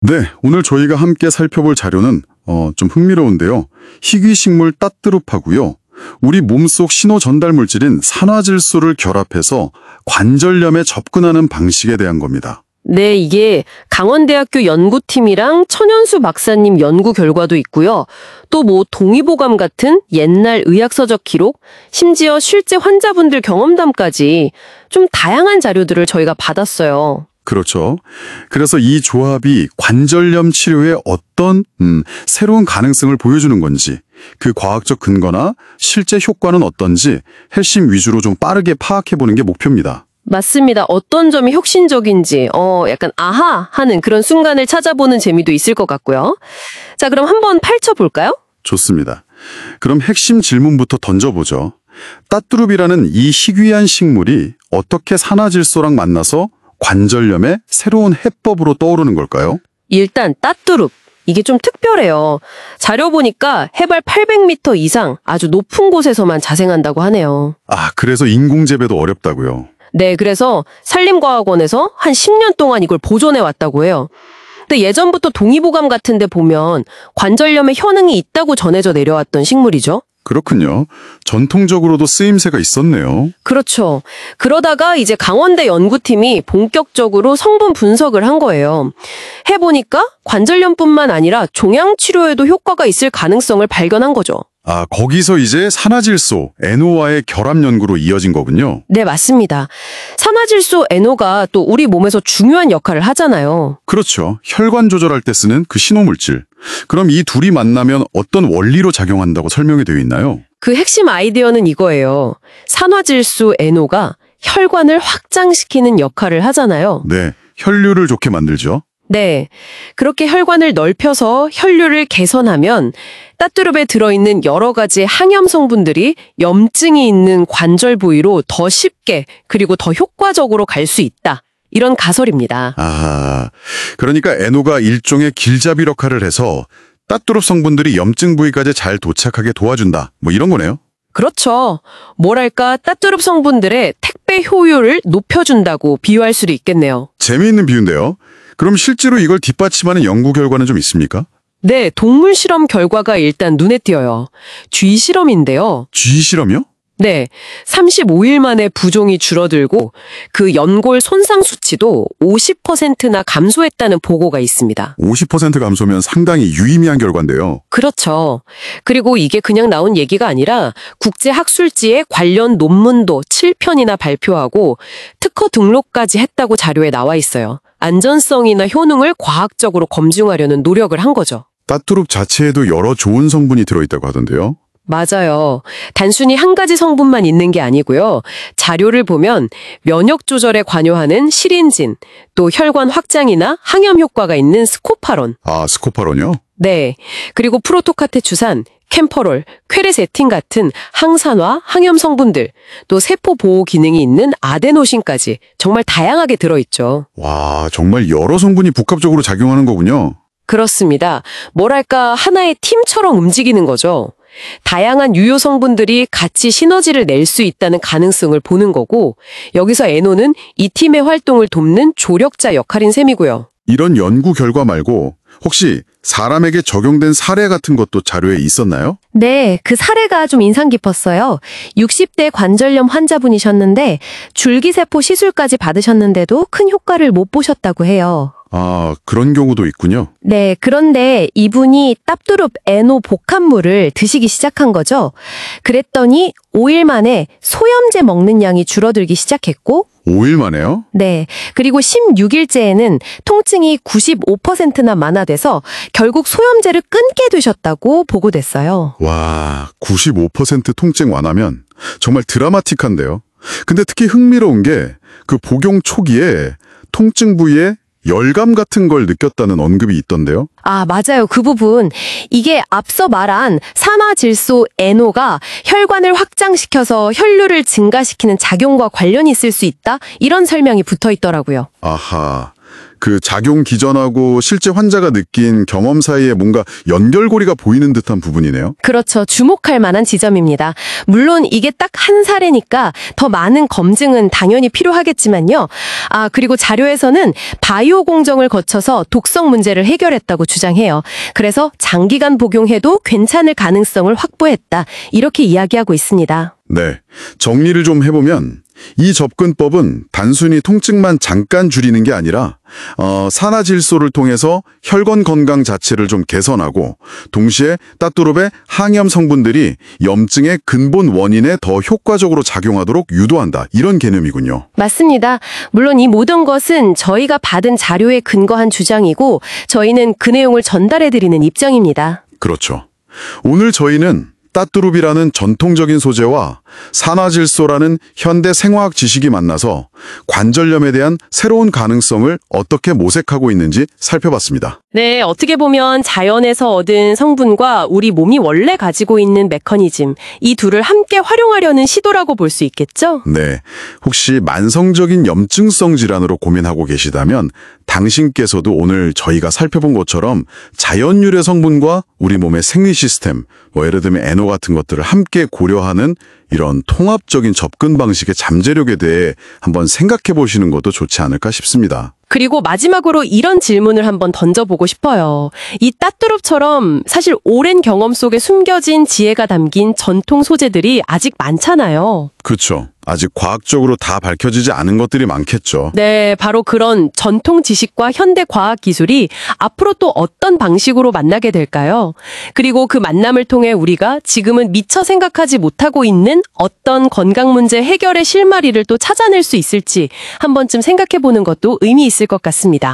네, 오늘 저희가 함께 살펴볼 자료는 좀 흥미로운데요. 희귀식물 따뚜룹하고요. 우리 몸속 신호 전달 물질인 산화질소를 결합해서 관절염에 접근하는 방식에 대한 겁니다. 네, 이게 강원대학교 연구팀이랑 천연수 박사님 연구 결과도 있고요. 또 동의보감 같은 옛날 의학서적 기록, 심지어 실제 환자분들 경험담까지 좀 다양한 자료들을 저희가 받았어요. 그렇죠. 그래서 이 조합이 관절염 치료에 어떤 새로운 가능성을 보여주는 건지, 그 과학적 근거나 실제 효과는 어떤지 핵심 위주로 좀 빠르게 파악해보는 게 목표입니다. 맞습니다. 어떤 점이 혁신적인지, 약간 아하 하는 그런 순간을 찾아보는 재미도 있을 것 같고요. 자, 그럼 한번 펼쳐볼까요? 좋습니다. 그럼 핵심 질문부터 던져보죠. 따뚜룹이라는 이 희귀한 식물이 어떻게 산화질소랑 만나서 관절염의 새로운 해법으로 떠오르는 걸까요? 일단 따뚜룹. 이게 좀 특별해요. 자료 보니까 해발 800m 이상 아주 높은 곳에서만 자생한다고 하네요. 아, 그래서 인공재배도 어렵다고요? 네, 그래서 산림과학원에서 한 10년 동안 이걸 보존해 왔다고 해요. 근데 예전부터 동의보감 같은 데 보면 관절염에 효능이 있다고 전해져 내려왔던 식물이죠. 그렇군요. 전통적으로도 쓰임새가 있었네요. 그렇죠. 그러다가 이제 강원대 연구팀이 본격적으로 성분 분석을 한 거예요. 해보니까 관절염뿐만 아니라 종양치료에도 효과가 있을 가능성을 발견한 거죠. 아, 거기서 이제 산화질소, NO와의 결합 연구로 이어진 거군요. 네, 맞습니다. 산화질소 NO가 또 우리 몸에서 중요한 역할을 하잖아요. 그렇죠. 혈관 조절할 때 쓰는 그 신호물질. 그럼 이 둘이 만나면 어떤 원리로 작용한다고 설명이 되어 있나요? 그 핵심 아이디어는 이거예요. 산화질소 NO가 혈관을 확장시키는 역할을 하잖아요. 네, 혈류를 좋게 만들죠. 네, 그렇게 혈관을 넓혀서 혈류를 개선하면 따뚜룹에 들어있는 여러 가지 항염 성분들이 염증이 있는 관절 부위로 더 쉽게 그리고 더 효과적으로 갈 수 있다. 이런 가설입니다. 아, 그러니까 NO가 일종의 길잡이 역할을 해서 따뚜룹 성분들이 염증 부위까지 잘 도착하게 도와준다. 이런 거네요. 그렇죠. 뭐랄까 따뚜룹 성분들의 택배 효율을 높여준다고 비유할 수도 있겠네요. 재미있는 비유인데요. 그럼 실제로 이걸 뒷받침하는 연구 결과는 좀 있습니까? 네, 동물 실험 결과가 일단 눈에 띄어요. 쥐 실험인데요. 쥐 실험이요? 네, 35일 만에 부종이 줄어들고 그 연골 손상 수치도 50%나 감소했다는 보고가 있습니다. 50% 감소면 상당히 유의미한 결과인데요. 그렇죠. 그리고 이게 그냥 나온 얘기가 아니라 국제학술지에 관련 논문도 7편이나 발표하고 특허 등록까지 했다고 자료에 나와 있어요. 안전성이나 효능을 과학적으로 검증하려는 노력을 한 거죠. 따뚜룹 자체에도 여러 좋은 성분이 들어있다고 하던데요. 맞아요. 단순히 한 가지 성분만 있는 게 아니고요. 자료를 보면 면역 조절에 관여하는 시린진, 또 혈관 확장이나 항염 효과가 있는 스코파론. 아, 스코파론이요? 네. 그리고 프로토카테추산, 캠퍼롤, 퀘레세틴 같은 항산화, 항염 성분들, 또 세포 보호 기능이 있는 아데노신까지 정말 다양하게 들어있죠. 와, 정말 여러 성분이 복합적으로 작용하는 거군요. 그렇습니다. 뭐랄까 하나의 팀처럼 움직이는 거죠. 다양한 유효 성분들이 같이 시너지를 낼 수 있다는 가능성을 보는 거고, 여기서 NO는 이 팀의 활동을 돕는 조력자 역할인 셈이고요. 이런 연구 결과 말고 혹시 사람에게 적용된 사례 같은 것도 자료에 있었나요? 네, 그 사례가 좀 인상 깊었어요. 60대 관절염 환자분이셨는데 줄기세포 시술까지 받으셨는데도 큰 효과를 못 보셨다고 해요. 아, 그런 경우도 있군요. 네, 그런데 이분이 따뚜룹 NO 복합물을 드시기 시작한 거죠. 그랬더니 5일 만에 소염제 먹는 양이 줄어들기 시작했고 5일 만에요? 네, 그리고 16일째에는 통증이 95%나 완화돼서 결국 소염제를 끊게 되셨다고 보고됐어요. 와, 95% 통증 완화면 정말 드라마틱한데요. 근데 특히 흥미로운 게 그 복용 초기에 통증 부위에 열감 같은 걸 느꼈다는 언급이 있던데요. 아, 맞아요. 그 부분. 이게 앞서 말한 산화질소 NO가 혈관을 확장시켜서 혈류를 증가시키는 작용과 관련이 있을 수 있다? 이런 설명이 붙어 있더라고요. 아하, 그 작용 기전하고 실제 환자가 느낀 경험 사이에 뭔가 연결고리가 보이는 듯한 부분이네요. 그렇죠. 주목할 만한 지점입니다. 물론 이게 딱 한 사례니까 더 많은 검증은 당연히 필요하겠지만요. 그리고 자료에서는 바이오 공정을 거쳐서 독성 문제를 해결했다고 주장해요. 그래서 장기간 복용해도 괜찮을 가능성을 확보했다. 이렇게 이야기하고 있습니다. 네. 정리를 좀 해보면 이 접근법은 단순히 통증만 잠깐 줄이는 게 아니라 산화질소를 통해서 혈관 건강 자체를 좀 개선하고 동시에 따뚜룹의 항염 성분들이 염증의 근본 원인에 더 효과적으로 작용하도록 유도한다. 이런 개념이군요. 맞습니다. 물론 이 모든 것은 저희가 받은 자료에 근거한 주장이고 저희는 그 내용을 전달해드리는 입장입니다. 그렇죠. 오늘 저희는 따뚜룹이라는 전통적인 소재와 산화질소라는 현대 생화학 지식이 만나서 관절염에 대한 새로운 가능성을 어떻게 모색하고 있는지 살펴봤습니다. 네, 어떻게 보면 자연에서 얻은 성분과 우리 몸이 원래 가지고 있는 메커니즘, 이 둘을 함께 활용하려는 시도라고 볼 수 있겠죠? 네, 혹시 만성적인 염증성 질환으로 고민하고 계시다면 당신께서도 오늘 저희가 살펴본 것처럼 자연유래 성분과 우리 몸의 생리 시스템, 예를 들면 NO 같은 것들을 함께 고려하는 이런 통합적인 접근 방식의 잠재력에 대해 한번 생각해 보시는 것도 좋지 않을까 싶습니다. 그리고 마지막으로 이런 질문을 한번 던져보고 싶어요. 이 따뚜룹처럼 사실 오랜 경험 속에 숨겨진 지혜가 담긴 전통 소재들이 아직 많잖아요. 그렇죠. 아직 과학적으로 다 밝혀지지 않은 것들이 많겠죠. 네, 바로 그런 전통 지식과 현대 과학 기술이 앞으로 또 어떤 방식으로 만나게 될까요? 그리고 그 만남을 통해 우리가 지금은 미처 생각하지 못하고 있는 어떤 건강 문제 해결의 실마리를 또 찾아낼 수 있을지 한 번쯤 생각해 보는 것도 의미 있을 것 같습니다.